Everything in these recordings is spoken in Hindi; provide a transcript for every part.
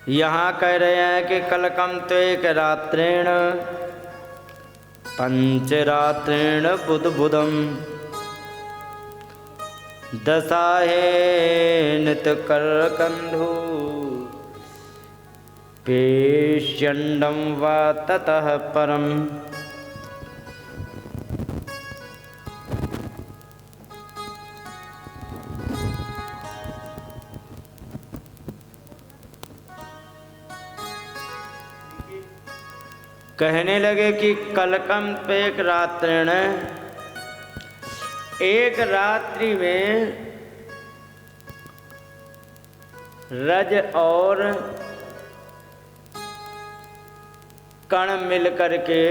यहाँ कह रहे हैं कि कलकम तो एक रात्रेण पंचरात्रेण बुध बुधम दशाहेन करकंधु पेष्यंडम वा ततः परम। कहने लगे कि कलकम पे एक रात्रिण, एक रात्रि में रज और कण मिलकर के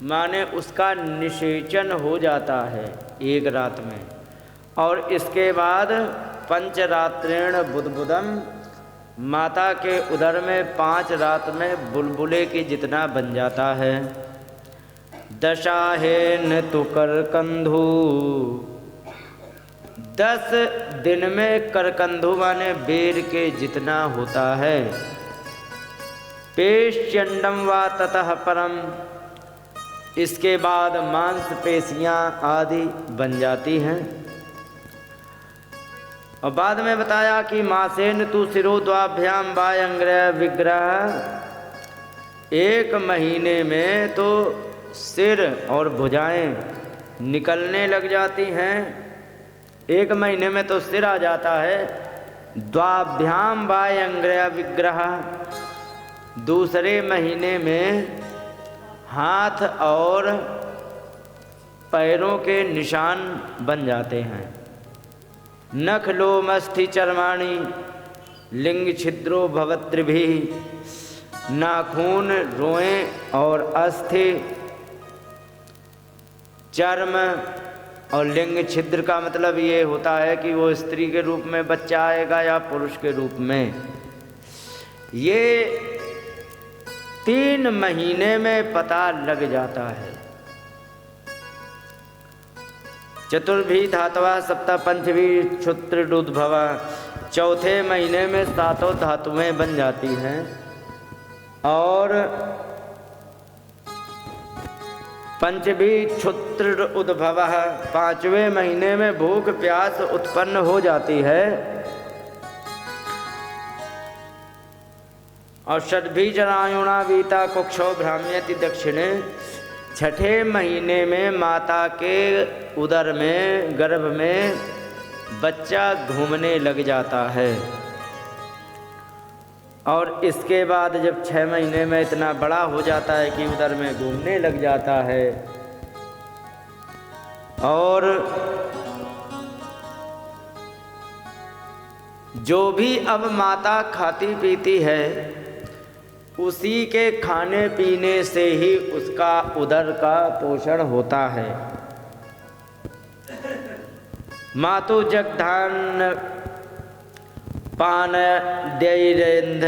माने उसका निषेचन हो जाता है एक रात में, और इसके बाद पंचरात्रेण बुदबुदम, माता के उदर में 5 रात में बुलबुले की जितना बन जाता है। दशाहेन तु करकंधु, 10 दिन में करकंधु माने बेर के जितना होता है। पेष्यंडम वा ततः परम, इसके बाद मांसपेशियां आदि बन जाती हैं। और बाद में बताया कि मासेन तु शिरोद्वाभ्याम वायंग्रह विग्रह, 1 महीने में तो सिर और भुजाएं निकलने लग जाती हैं। 1 महीने में तो सिर आ जाता है। द्वाभ्याम वायंग्रह विग्रह, दूसरे महीने में हाथ और पैरों के निशान बन जाते हैं। नख लोमस्थि चर्माणि लिंग छिद्रो भवत्रिभिः, नाखून रोएं और अस्थि चर्म और लिंग छिद्र का मतलब ये होता है कि वो स्त्री के रूप में बच्चा आएगा या पुरुष के रूप में। ये 3 महीने में पता लग जाता है। चतुर्भी धातवा सप्ता पंचभी क्षुत्रुद्भवा, 4थे महीने में 7 धातुएं बन जाती हैं। और पंचभी क्षुत्र उद्भव, 5वें महीने में भूख प्यास उत्पन्न हो जाती है। और षड्भी जरायुणा वीता कुक्षो भ्राम्यति दक्षिणे, 6ठे महीने में माता के उदर में गर्भ में बच्चा घूमने लग जाता है। और इसके बाद जब 6 महीने में इतना बड़ा हो जाता है कि उदर में घूमने लग जाता है, और जो भी अब माता खाती पीती है उसी के खाने पीने से ही उसका उदर का पोषण होता है। मातु जगधान पान दैरेंध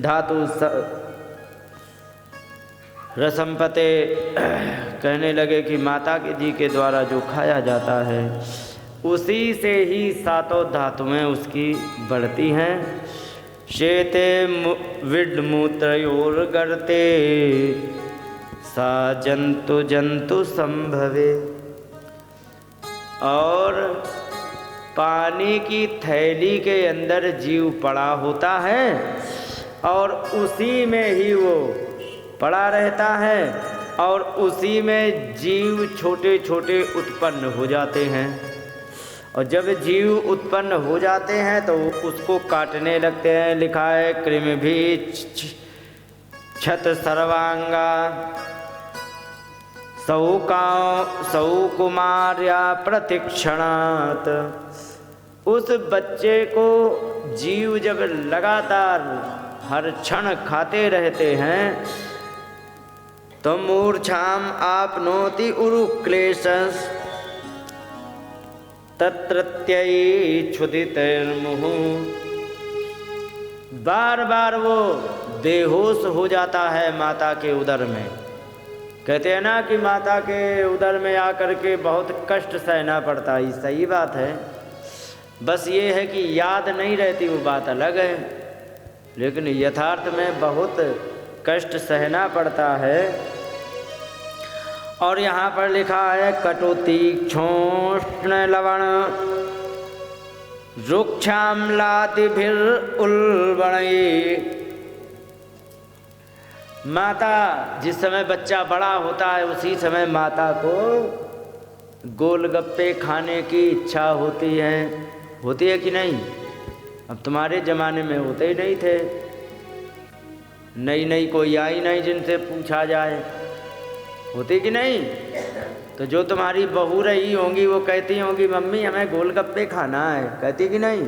धातु रसंपते, कहने लगे कि माता के जी के द्वारा जो खाया जाता है उसी से ही 7 धातुएं उसकी बढ़ती हैं। शेते विड्मूत्रयोर्गर्ते सा जंतु जंतु संभवे, और पानी की थैली के अंदर जीव पड़ा होता है और उसी में ही वो पड़ा रहता है, और उसी में जीव छोटे छोटे उत्पन्न हो जाते हैं। और जब जीव उत्पन्न हो जाते हैं तो उसको काटने लगते हैं। लिखा है कृमि भी क्षत सर्वांगा सौकुमार्या प्रतिक्षणात्, उस बच्चे को जीव जब लगातार हर क्षण खाते रहते हैं तो मूर्छाम आपनोति उरुक्लेशस तत्रत्ययी क्षुदितैर्मुहुः, बार बार वो बेहोश हो जाता है माता के उदर में। कहते हैं ना कि माता के उदर में आकर के बहुत कष्ट सहना पड़ता है, सही बात है। बस ये है कि याद नहीं रहती, वो बात अलग है, लेकिन यथार्थ में बहुत कष्ट सहना पड़ता है। और यहाँ पर लिखा है कटु तीक्ष्ण लवण रुक्षाम्लादिभिर उल्बणैः। माता जिस समय बच्चा बड़ा होता है उसी समय माता को गोलगप्पे खाने की इच्छा होती है कि नहीं? अब तुम्हारे ज़माने में होते ही नहीं थे, नई नई कोई आई नहीं जिनसे पूछा जाए, होती कि नहीं? तो जो तुम्हारी बहू रही होंगी वो कहती होंगी मम्मी हमें गोलगप्पे खाना है, कहती कि नहीं?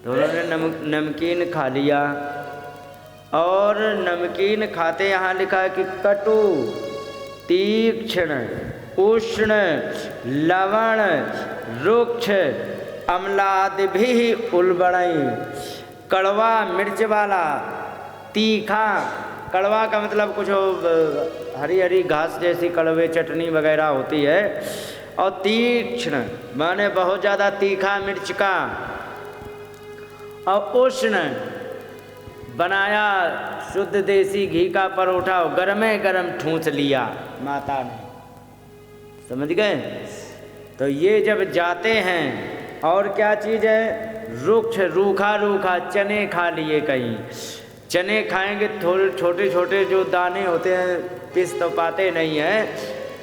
तो उन्होंने नमकीन खा लिया, और नमकीन खाते यहाँ लिखा है कि कटु तीक्ष्ण उष्ण लवण रुक्ष अम्लादिभिः उल्बणैः। कड़वा मिर्च वाला, तीखा, कड़वा का मतलब कुछ हरी हरी घास जैसी कड़वे चटनी वगैरह होती है, और तीक्ष्ण माने बहुत ज़्यादा तीखा मिर्च का, और उष्ण बनाया शुद्ध देसी घी का परोठा, गरमे गरम ठूंस लिया माता ने, समझ गए? तो ये जब जाते हैं, और क्या चीज़ है, रुक्ष रूखा रूखा चने खा लिए, कहीं चने खाएंगे थोड़े छोटे छोटे जो दाने होते हैं, पिस तो पाते नहीं हैं,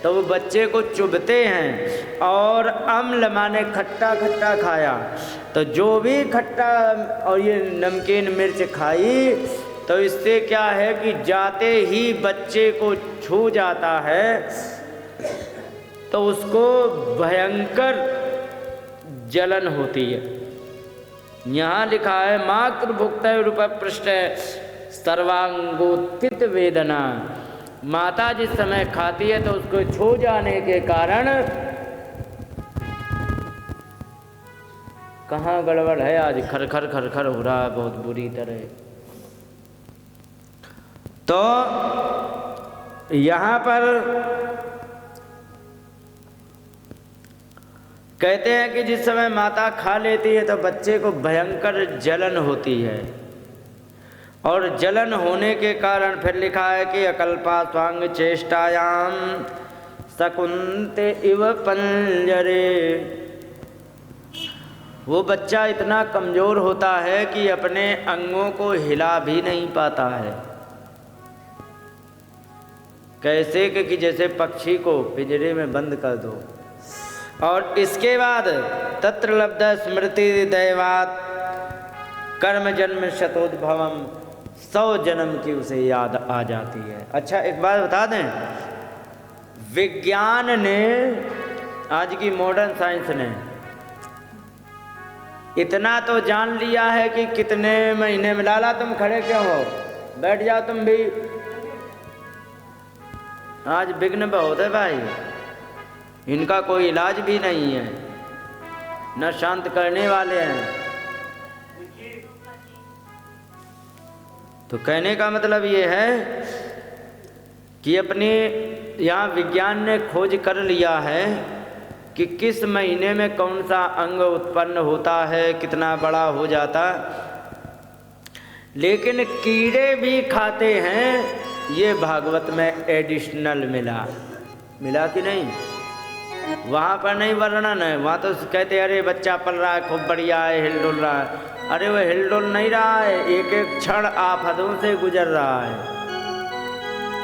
तो वो बच्चे को चुभते हैं। और अम्ल माने खट्टा खट्टा खाया, तो जो भी खट्टा और ये नमकीन मिर्च खाई, तो इससे क्या है कि जाते ही बच्चे को छू जाता है, तो उसको भयंकर जलन होती है। यहाँ लिखा है मातृभुक्त रूपपृष्ठ सर्वांगोत्थित वेदना। माता जिस समय खाती है तो उसको छू जाने के कारण कहाँ गड़बड़ है, आज खरखर खरखर हो रहा है बहुत बुरी तरह। तो यहाँ पर कहते हैं कि जिस समय माता खा लेती है तो बच्चे को भयंकर जलन होती है, और जलन होने के कारण फिर लिखा है कि अकल्पा स्वांग चेष्टायाम शकुन्ते इव पंजरे। वो बच्चा इतना कमज़ोर होता है कि अपने अंगों को हिला भी नहीं पाता है, कैसे कि जैसे पक्षी को पिंजरे में बंद कर दो। और इसके बाद तत्र लब्ध स्मृति दैवात कर्म जन्म शतोद्भवम, 100 जन्म की उसे याद आ जाती है। अच्छा एक बात बता दें, विज्ञान ने, आज की मॉडर्न साइंस ने इतना तो जान लिया है कि कितने महीने में, लाला तुम खड़े क्यों हो, बैठ जाओ तुम भी, आज विघ्न बहुत है भाई, इनका कोई इलाज भी नहीं है, न शांत करने वाले हैं। तो कहने का मतलब ये है कि अपने यहाँ विज्ञान ने खोज कर लिया है कि किस महीने में कौन सा अंग उत्पन्न होता है, कितना बड़ा हो जाता, लेकिन कीड़े भी खाते हैं, ये भागवत में एडिशनल मिला कि नहीं? वहाँ पर नहीं वर्णन है, वहाँ तो कहते अरे बच्चा पल रहा है, खूब बढ़िया है, हिल डुल रहा है। अरे वो हिल डुल नहीं रहा है, एक एक क्षण आफतों से गुजर रहा है।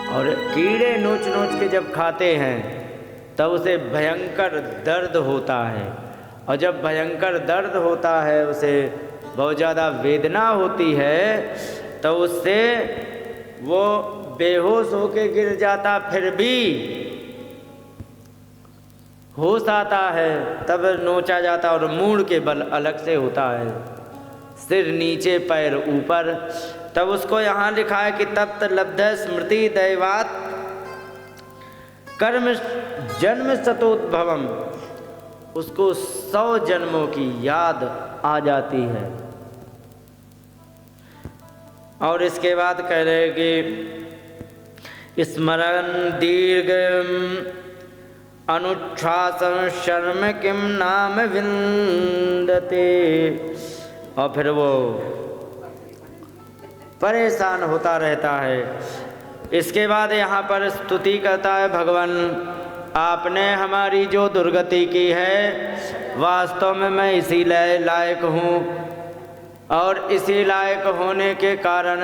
और कीड़े नोच नोच के जब खाते हैं तब उसे भयंकर दर्द होता है, और जब भयंकर दर्द होता है, उसे बहुत ज़्यादा वेदना होती है, तो उससे वो बेहोश होके गिर जाता, फिर भी होश आता है, तब नोचा जाता, और मूड़ के बल अलग से होता है, सिर नीचे पैर ऊपर। तब उसको यहाँ लिखा है कि तप्त लब्ध स्मृति दैवात कर्म जन्म शतोद्भवम, उसको 100 जन्मों की याद आ जाती है। और इसके बाद कह रहे कि स्मरण दीर्घ अनुच्छ्वासं शर्म किम नाम विंदते। और फिर वो परेशान होता रहता है। इसके बाद यहाँ पर स्तुति करता है, भगवान आपने हमारी जो दुर्गति की है, वास्तव में मैं इसी लायक हूँ और इसी लायक होने के कारण